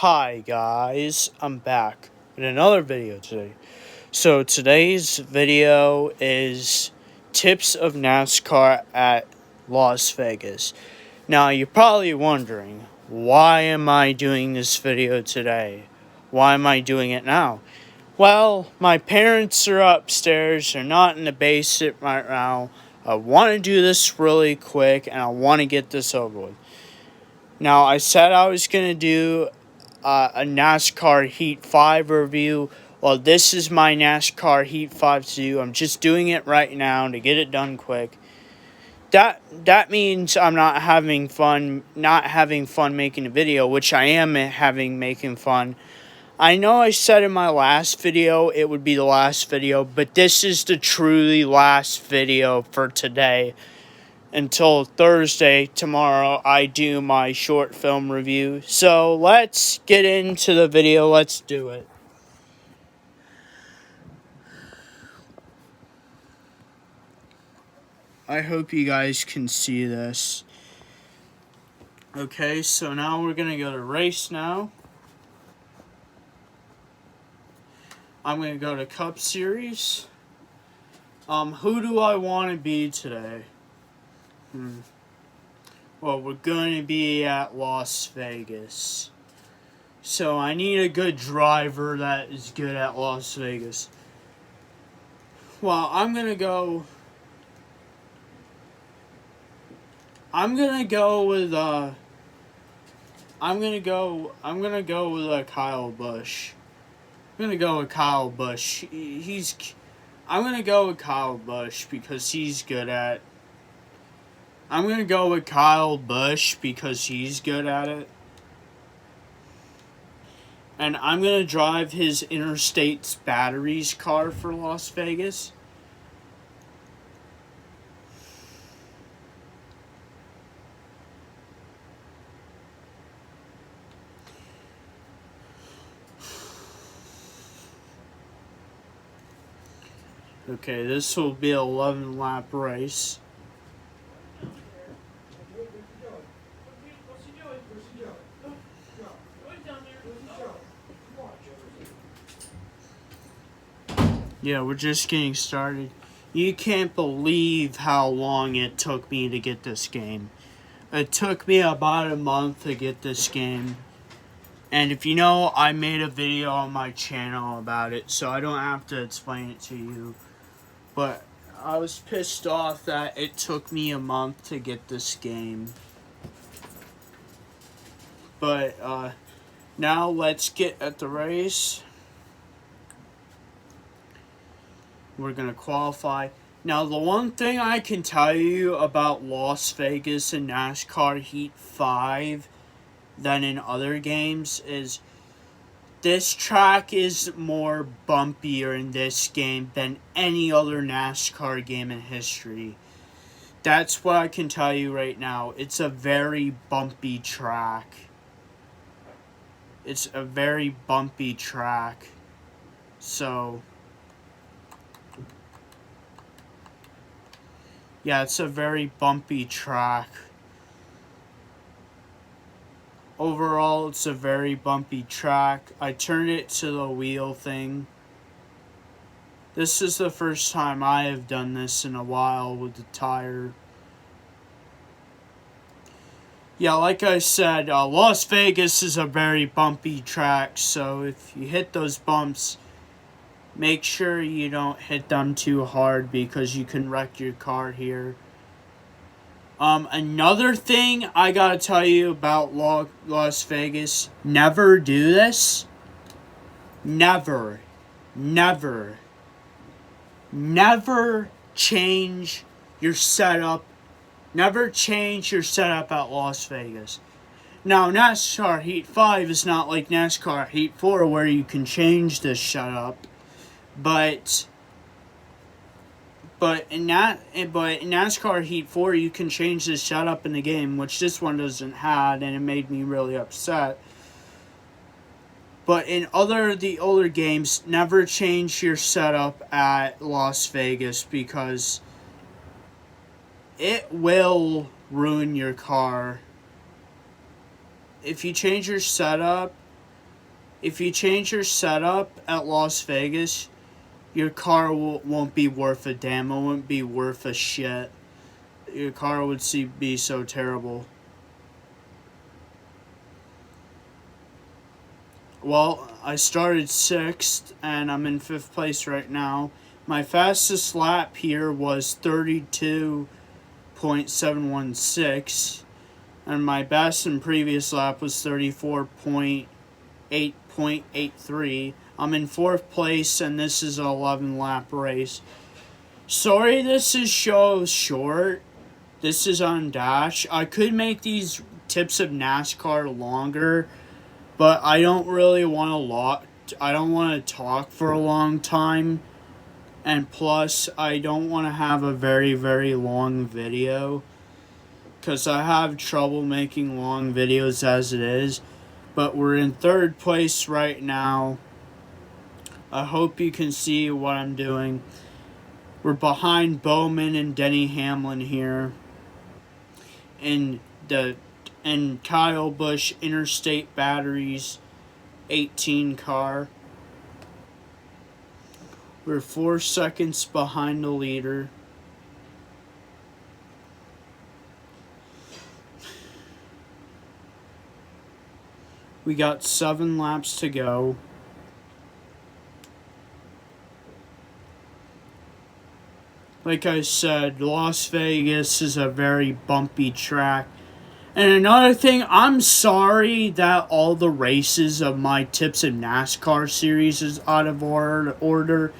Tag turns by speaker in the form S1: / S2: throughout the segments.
S1: Hi guys, I'm back with another video today. So today's video is tips of NASCAR at Las Vegas. Now you're probably wondering, why am I doing this video today? Why am I doing it now? Well, my parents are upstairs, they're not in the basement right now. I want to do this really quick and I want to get this over with. Now I said I was going to do a NASCAR Heat 5 review. Well, this is my NASCAR Heat 5 to do. I'm just doing it right now to get it done quick. That means I'm not having fun making a video, which I am making fun. I know I said in my last video it would be the last video, but this is the truly last video for today. Until Thursday, tomorrow, I do my short film review. So let's get into the video. Let's do it. I hope you guys can see this. Okay, so now we're going to go to race now. I'm going to go to Cup Series. Who do I want to be today? Well, we're going to be at Las Vegas. So I need a good driver that is good at Las Vegas. Well, I'm going to go with Kyle Busch. I'm gonna go with Kyle Busch. I'm gonna go with Kyle Busch because he's good at. I'm gonna go with Kyle Busch because he's good at it. And I'm gonna drive his Interstate Batteries car for Las Vegas. Okay, this will be an 11-lap race. Yeah, we're just getting started. You can't believe how long it took me to get this game. It took me about a month to get this game. And if you know, I made a video on my channel about it, so I don't have to explain it to you. But I was pissed off that it took me a month to get this game. But now let's get at the race. We're going to qualify. Now, the one thing I can tell you about Las Vegas and NASCAR Heat 5 than in other games is this track is more bumpier in this game than any other NASCAR game in history. That's what I can tell you right now. It's a very bumpy track. It's a very bumpy track. So, yeah, it's a very bumpy track. Overall, it's a very bumpy track. I turned it to the wheel thing. This is the first time I have done this in a while with the tire. Yeah, like I said, Las Vegas is a very bumpy track, so if you hit those bumps, make sure you don't hit them too hard because you can wreck your car here. Another thing I gotta tell you about Las Vegas, never do this. Never change your setup. Never change your setup at Las Vegas. Now, NASCAR Heat 5 is not like NASCAR Heat 4 where you can change this setup. But in NASCAR Heat 4, you can change the setup in the game, which this one doesn't have, and it made me really upset. But in the older games, never change your setup at Las Vegas because it will ruin your car. If you change your setup, if you change your setup at Las Vegas, your car won't be worth a damn. It won't be worth a shit. Your car would be so terrible. Well, I started 6th and I'm in 5th place right now. My fastest lap here was 32.716, and my best in previous lap was 34.883. I'm in 4th place, and this is an 11 lap race. Sorry this is so short. This is on Dash. I could make these tips of NASCAR longer, but I don't really want I don't want to talk for a long time. And plus, I don't want to have a very, very long video, because I have trouble making long videos as it is. But we're in 3rd place right now. I hope you can see what I'm doing. We're behind Bowman and Denny Hamlin here. And Kyle Busch Interstate Batteries 18 car. We're 4 seconds behind the leader. We got 7 laps to go. Like I said, Las Vegas is a very bumpy track. And another thing, I'm sorry that all the races of my Tips in NASCAR series is out of order.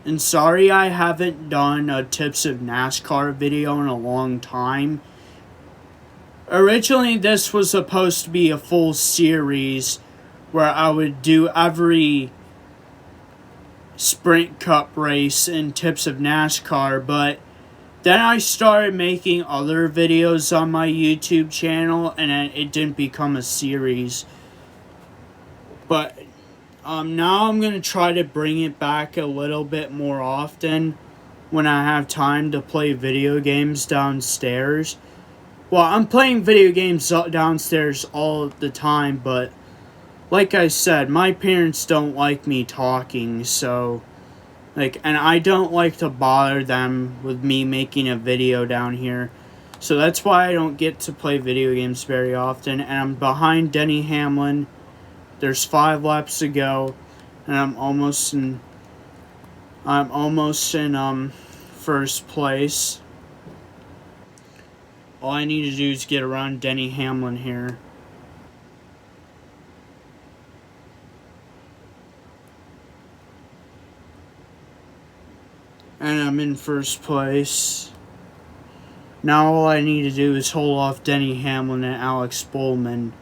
S1: And sorry I haven't done a Tips of NASCAR video in a long time. Originally, this was supposed to be a full series where I would do every Sprint Cup race in Tips of NASCAR, but then I started making other videos on my YouTube channel, and it didn't become a series. But now I'm going to try to bring it back a little bit more often when I have time to play video games downstairs. Well, I'm playing video games downstairs all the time, but like I said, my parents don't like me talking, so and I don't like to bother them with me making a video down here. So that's why I don't get to play video games very often, and I'm behind Denny Hamlin. There's 5 laps to go, and I'm almost in 1st place. All I need to do is get around Denny Hamlin here. And I'm in 1st place. Now all I need to do is hold off Denny Hamlin and Alex Bowman.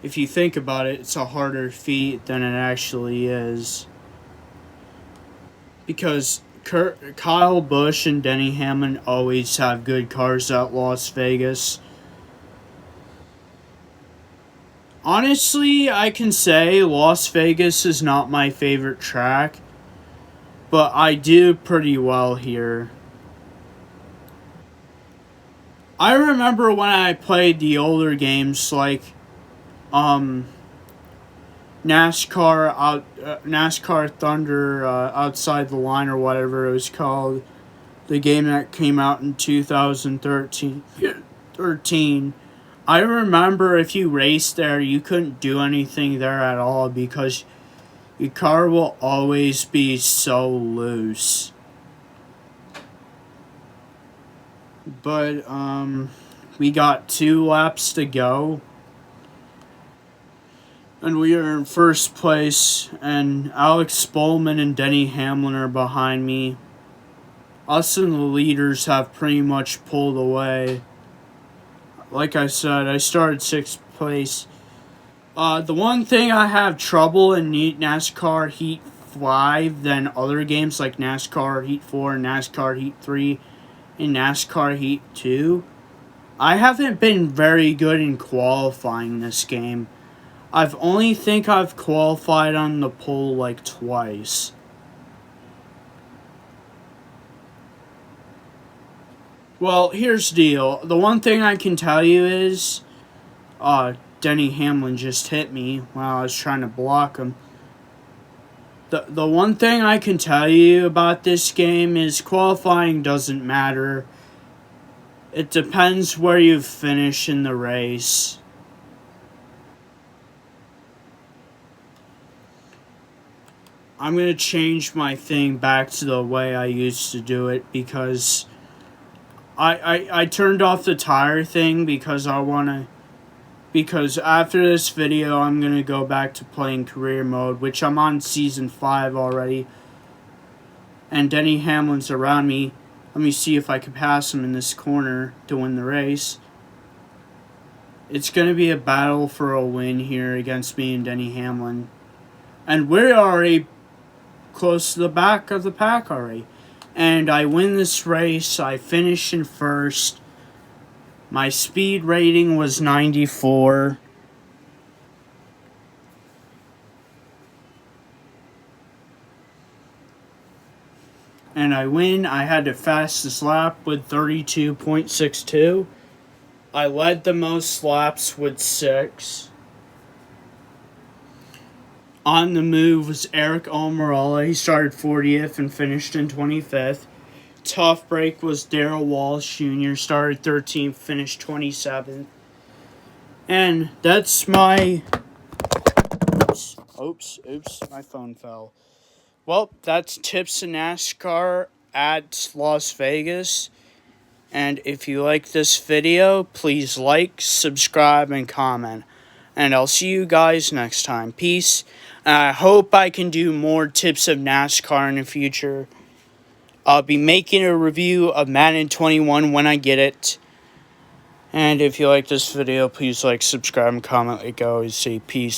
S1: If you think about it, it's a harder feat than it actually is. Because Kyle Busch and Denny Hamlin always have good cars at Las Vegas. Honestly, I can say Las Vegas is not my favorite track, but I do pretty well here. I remember when I played the older games like NASCAR Thunder Outside the Line or whatever it was called, the game that came out in 2013. I remember if you raced there, you couldn't do anything there at all because your car will always be so loose. But we got 2 laps to go, and we are in 1st place, and Alex Bowman and Denny Hamlin are behind me. Us and the leaders have pretty much pulled away. Like I said, I started 6th place. The one thing I have trouble in NASCAR Heat 5 than other games like NASCAR Heat 4, NASCAR Heat 3, and NASCAR Heat 2, I haven't been very good in qualifying this game. I've qualified on the pole like twice. Well, here's the deal. The one thing I can tell you is Denny Hamlin just hit me while I was trying to block him. The one thing I can tell you about this game is qualifying doesn't matter. It depends where you finish in the race. I'm going to change my thing back to the way I used to do it because I turned off the tire thing because because after this video I'm going to go back to playing career mode, which I'm on season 5 already. And Denny Hamlin's around me. Let me see if I can pass him in this corner to win the race. It's going to be a battle for a win here against me and Denny Hamlin. And we're already close to the back of the pack already. And I win this race. I finish in first. My speed rating was 94. And I win. I had the fastest lap with 32.62. I led the most laps with 6. On the move was Eric Almirola. He started 40th and finished in 25th. Tough break was Darrell Walsh Jr. Started 13th, finished 27th. And that's my... Oops, my phone fell. Well, that's tips in NASCAR at Las Vegas. And if you like this video, please like, subscribe, and comment. And I'll see you guys next time. Peace. And I hope I can do more tips of NASCAR in the future. I'll be making a review of Madden 21 when I get it. And if you like this video, please like, subscribe, and comment. Like I always say, peace.